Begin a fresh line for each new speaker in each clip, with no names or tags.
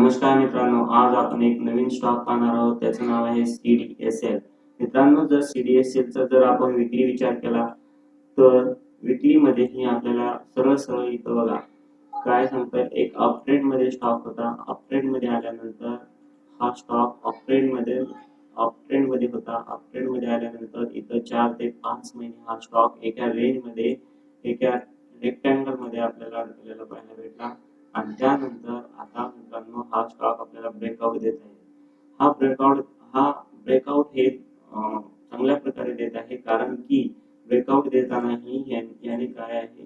नमस्कार मित्रांनो, आज आपण एक नवीन स्टॉक पाहणार आहोत. त्याचं नाव आहे CDSL. मित्रांनो, जर CDSL चा जर आपण विक्री विचार केला तर विक्रीमध्येही आपल्याला सरळ सरळ इथं बघा काय सांगतात. एक अपट्रेंड मध्ये स्टॉक होता. अपट्रेंड मध्ये आल्यानंतर हा स्टॉक अपट्रेंड मध्ये होता. अपट्रेंड मध्ये आल्यानंतर इथं 4 ते 5 महिने हा स्टॉक एका रेंज मध्ये एका रेक्टँगल मध्ये आपल्याला अडकलेला पाहायला भेटला. आणि त्यानंतर आता मित्रांनो हा स्टॉक आपल्याला ब्रेकआउट देत आहे. हा ब्रेकआउट हे चांगल्या प्रकारे देत आहे, कारण की ब्रेकआउट देतानाही याने काय आहे,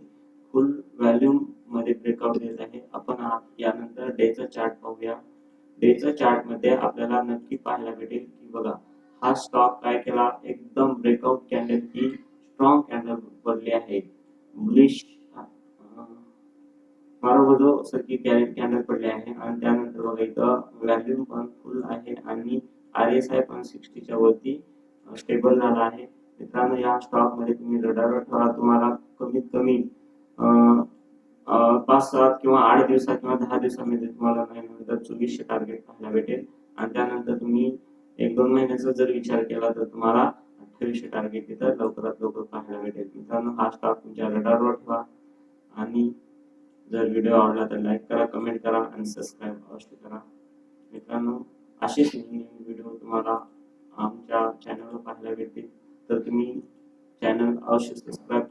फुल व्हॉल्यूम मध्ये ब्रेकआउट देत आहे. आपण यानंतर डेचा चार्ट पाहूया. डेचा चार्ट मध्ये आपल्याला नक्की पाहायला भेटेल की बघा हा स्टॉक काय केला, एकदम ब्रेकआउट कॅन्डल ही स्ट्रॉंग कॅन्डल पडली आहे. बुलिश मारोबदो सारखी कॅन्डल पडली आहे. आणि त्यानंतर बघा इथं व्हॅल्यूम पण फुल आहे आणि RSI पण 60 च्या वरती स्टेबल झाला आहे. मित्रांनो, या स्टॉक मध्ये तुम्ही रडारवर ठेवा. तुम्हाला कमीत कमी 5-7 किंवा 8 दिवसात किंवा 10 दिवसामध्ये तुम्हाला नाही म्हणलं तर 2400 टार्गेट पाहायला भेटेल. आणि त्यानंतर तुम्ही 1-2 महिन्याचा जर विचार केला तर तुम्हाला 2800 टार्गेट तिथं लवकरात लवकर पाहायला भेटेल. मित्रांनो, हा स्टॉक तुमच्या रडारवर ठेवा. आणि जर व्हिडिओ आवडला तर लाईक करा, कमेंट करा आणि सबस्क्राईब अवश्य करा. मित्रांनो, असेच नवीन व्हिडिओ तुम्हाला आमच्या चॅनलवर पाहायला भेटतील, तर तुम्ही चॅनल अवश्य सबस्क्राईब